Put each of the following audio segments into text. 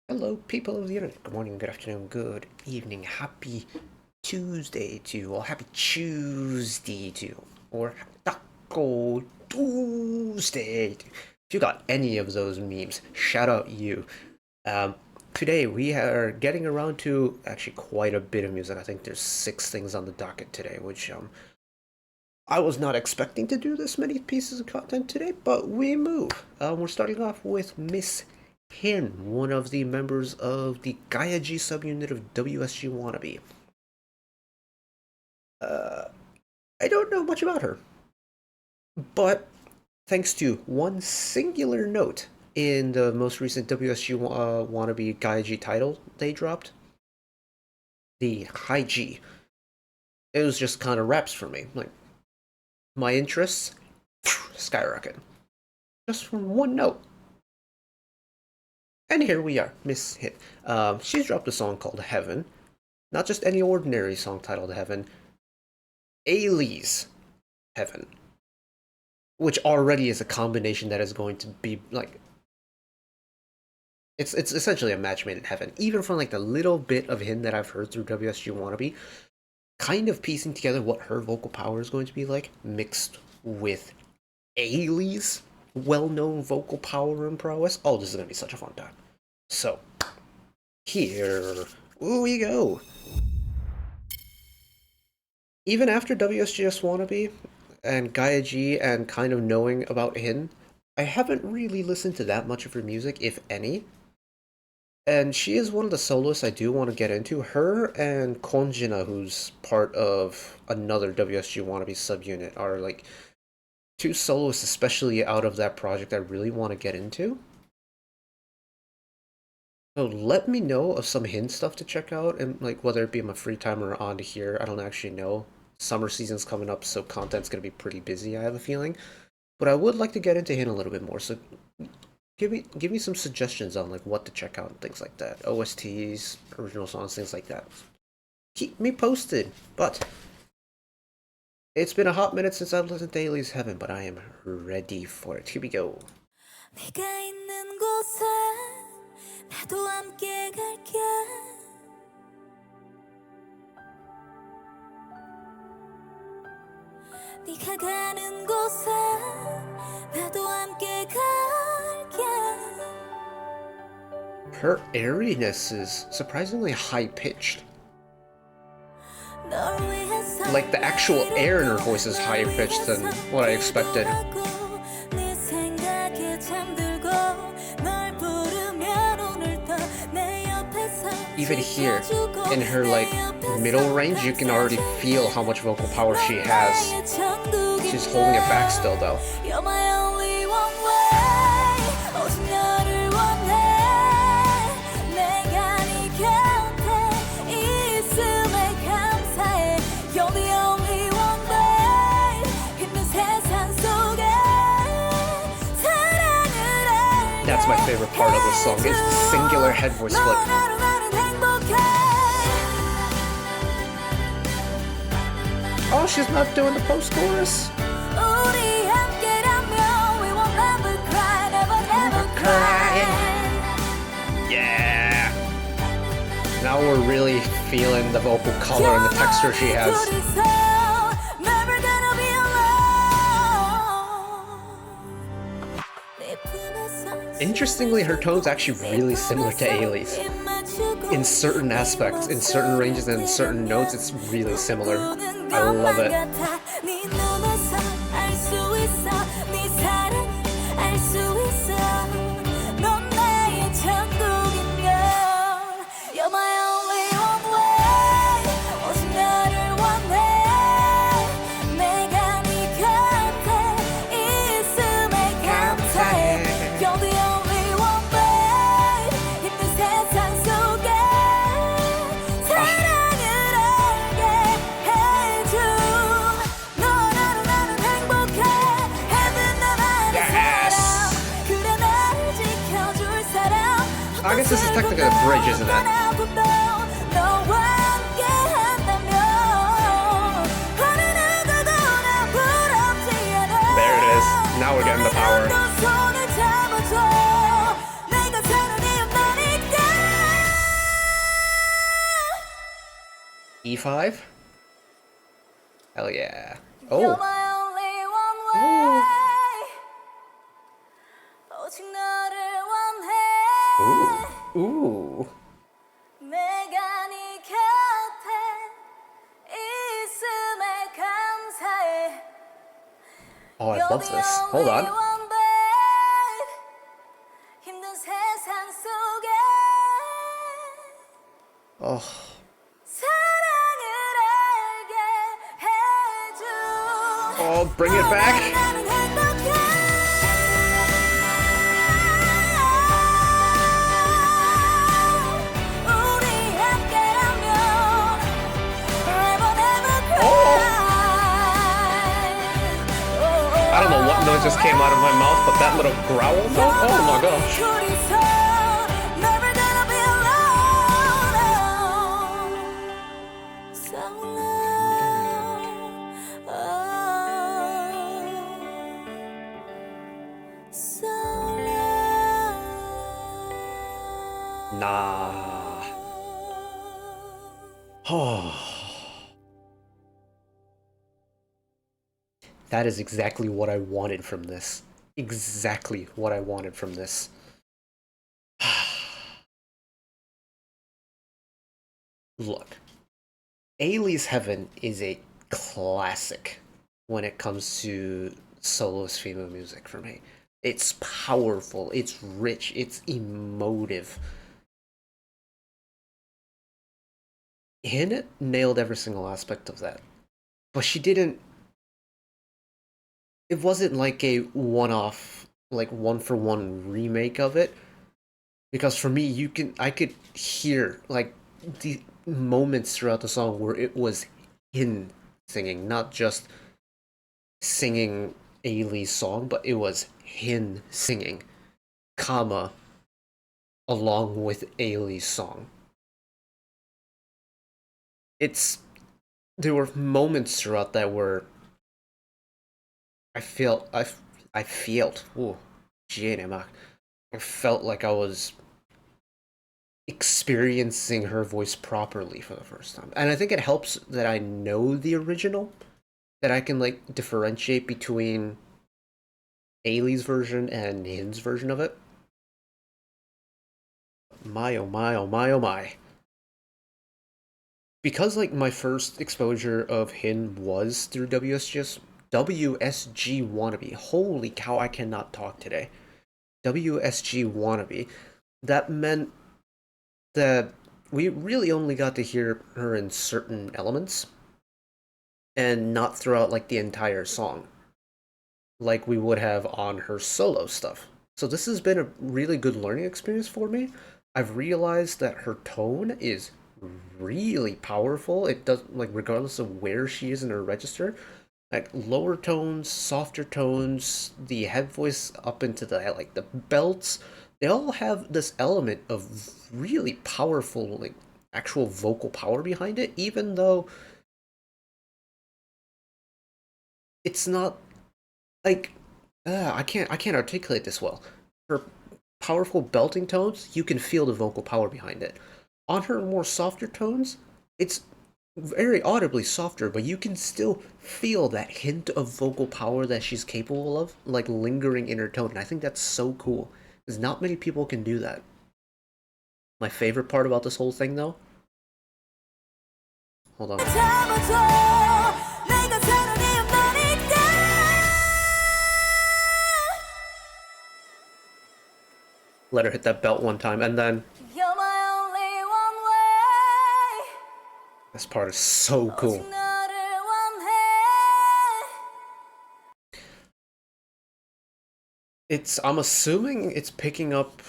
Hello, people of the internet. Good morning, good afternoon, good evening. Happy Tuesday to all. Happy Tuesday to, or Taco Tuesday to. If you got any of those memes, shout out you. Um, Today we are getting around to actually quite a bit of music. I think there's 6 things on the docket today, which I was not expecting to do this many pieces of content today, but we move. We're starting off with Miss HYNN, one of the members of the Gaia G subunit of WSG Wannabe. Uh, I don't know much about her, but thanks to one singular note in the most recent WSG Wannabe Gaia G title they dropped, the High G, it was just kind of raps for me. Like, my interests skyrocket. Just from one note. And here we are, Miss HYNN. She's dropped a song called Heaven. Not just any ordinary song titled Heaven. Ailey's Heaven. Which already is a combination that is going to be, like... It's essentially a match made in heaven. Even from, like, the little bit of HYNN that I've heard through WSG Wannabe, kind of piecing together what her vocal power is going to be like, mixed with Ailey's well-known vocal power and prowess. Oh, this is going to be such a fun time. So, here we go. Even after WSGS Wannabe and Gaia G and kind of knowing about HYNN, I haven't really listened to that much of her music, if any. And she is one of the soloists I do want to get into. Her and Konjina, who's part of another WSG Wannabe subunit, are like two soloists, especially out of that project, I really want to get into. So let me know of some HYNN stuff to check out, and like whether it be in my free time or on here. I don't actually know. Summer season's coming up, so content's gonna be pretty busy, I have a feeling. But I would like to get into HYNN a little bit more, so give me some suggestions on like what to check out and things like that. OSTs, original songs, things like that. Keep me posted. But it's been a hot minute since I've listened to Ailey's Heaven, but I am ready for it. Here we go. 네가 있는 곳에 나도 함께 갈게. 네가 가는 곳에 나도 함께 갈게. Her airiness is surprisingly high-pitched. Like, the actual air in her voice is higher pitched than what I expected. Even here, in her, like, middle range, you can already feel how much vocal power she has. She's holding it back still, though. That's my favorite part of the song, is the singular head voice flip. Oh, she's not doing the post-chorus? Yeah! Now we're really feeling the vocal color and the texture she has. Interestingly, her tone's actually really similar to Ailey's. In certain aspects, in certain ranges, and in certain notes, it's really similar. I love it. I guess this is technically a bridge, isn't it? There it is. Now we're getting the power. E5? Hell yeah. You're Oh. my only one Ooh. way. 오직 너를 원해. Ooh. Ooh. 내가 네 곁에 있음에 감사해. Oh, I You're love the this. Hold only on. one, babe. 힘든 세상 속에 Oh. 사랑을 알게 해줘. Oh, bring it back. 나는 행복해. 우리 함께라면 forever never Oh. cry. I don't know what noise just came out of my mouth, but that little growl note? Oh my gosh. 둘이서 never gonna be alone. So long, so long. Nah. Oh. That is exactly what I wanted from this. Exactly what I wanted from this. Look, Ailey's Heaven is a classic when it comes to soloist female music for me. It's powerful, it's rich, it's emotive. HYNN nailed every single aspect of that. But she didn't. It wasn't like a one off, like one for one remake of it. Because for me, I could hear like the moments throughout the song where it was HYNN singing, not just singing Ailey's song, but it was HYNN singing, comma, along with Ailey's song. There were moments throughout that where I felt ooh, HYNN, I felt like I was experiencing her voice properly for the first time. And I think it helps that I know the original, that I can like differentiate between Ailey's version and HYNN's version of it. My oh my oh my oh my. Because like my first exposure of HYNN was through WSG Wannabe. Holy cow, I cannot talk today. WSG Wannabe. That meant that we really only got to hear her in certain elements and not throughout like the entire song like we would have on her solo stuff. So this has been a really good learning experience for me. I've realized that her tone is really powerful. It does like regardless of where she is in her register, like lower tones, softer tones, the head voice up into the like the belts, they all have this element of really powerful like actual vocal power behind it, even though it's not like I can't articulate this well. Her powerful belting tones, you can feel the vocal power behind it. On her more softer tones, it's very audibly softer, but you can still feel that hint of vocal power that she's capable of, like lingering in her tone. And I think that's so cool, because not many people can do that. My favorite part about this whole thing, though, hold on, let her hit that belt one time, and then You're my only one way. this part is so cool. 오직 너를 원해. I'm assuming it's picking up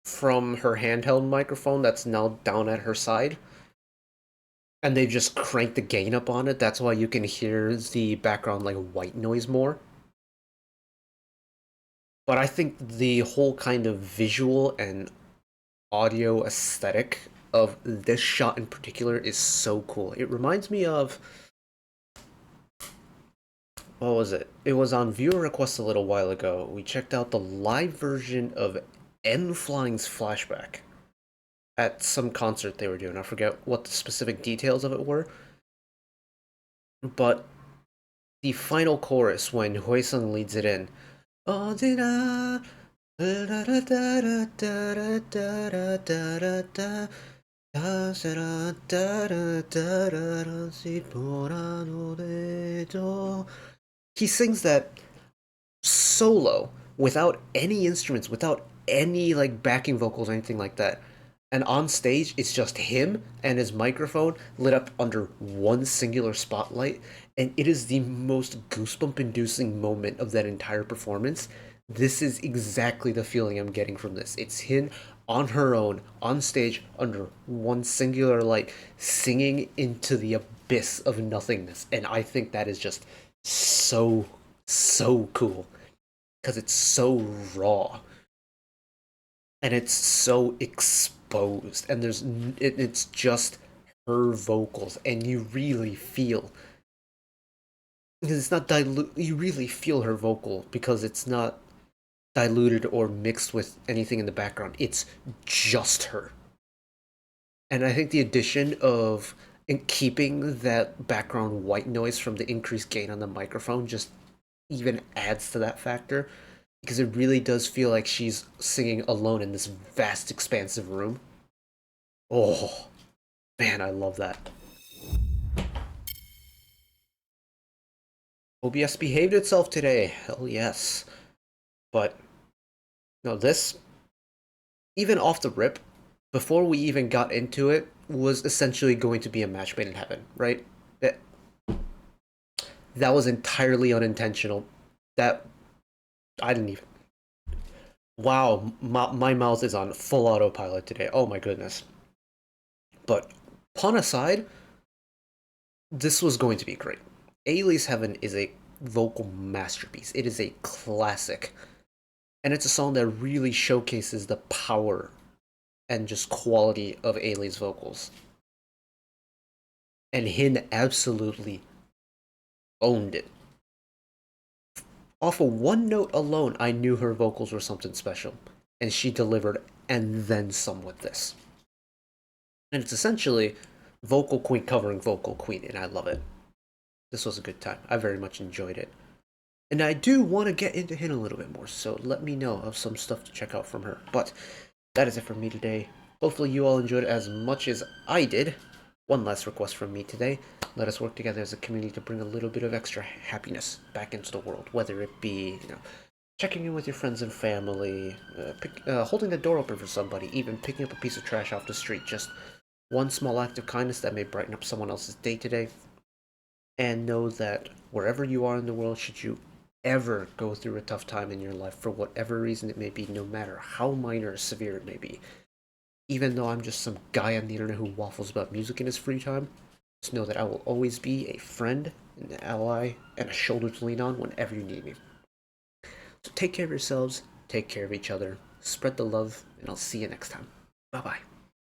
from her handheld microphone that's now down at her side. And they just cranked the gain up on it. That's why you can hear the background like white noise more. But I think the whole kind of visual and audio aesthetic of this shot in particular is so cool. It reminds me of, what was it? It was on viewer request a little while ago. We checked out the live version of N Flying's Flashback. at some concert they were doing. I forget what the specific details of it were, but the final chorus when HYNN leads it in. He sings that solo without any instruments, without any like backing vocals or anything like that. And on stage, it's just him and his microphone lit up under one singular spotlight, and it is the most goosebump inducing moment of that entire performance. This is exactly the feeling I'm getting from this. It's HYNN on her own, on stage, under one singular light, singing into the abyss of nothingness. And I think that is just so, so cool because it's so raw and it's so exposed, and it's just her vocals, and you really feel, because it's not dilute, you really feel her vocal because it's not diluted or mixed with anything in the background. It's just her. And I think the addition of in keeping that background white noise from the increased gain on the microphone just even adds to that factor, because it really does feel like she's singing alone in this vast, expansive room. Oh, man, I love that. OBS behaved itself today. Hell yes. But, no, this, even off the rip, before we even got into it, was essentially going to be a match made in heaven, right? That was entirely unintentional. That, I didn't even. Wow, my mouth is on full autopilot today. Oh my goodness. But, pun aside, this was going to be great. Ailey's Heaven is a vocal masterpiece. It is a classic. And it's a song that really showcases the power and just quality of Ailey's vocals. And HYNN absolutely owned it. Off of one note alone, I knew her vocals were something special. And she delivered, and then some with this. And it's essentially vocal queen covering vocal queen, and I love it. This was a good time. I very much enjoyed it. And I do want to get into HYNN a little bit more, so let me know of some stuff to check out from her. But that is it for me today. Hopefully you all enjoyed it as much as I did. One last request from me today. Let us work together as a community to bring a little bit of extra happiness back into the world. Whether it be, checking in with your friends and family, holding the door open for somebody, even picking up a piece of trash off the street. Just one small act of kindness that may brighten up someone else's day today. And know that wherever you are in the world, should you ever go through a tough time in your life, for whatever reason it may be, no matter how minor or severe it may be, even though I'm just some guy on the internet who waffles about music in his free time, just know that I will always be a friend, an ally, and a shoulder to lean on whenever you need me. So take care of yourselves, take care of each other, spread the love, and I'll see you next time. Bye bye.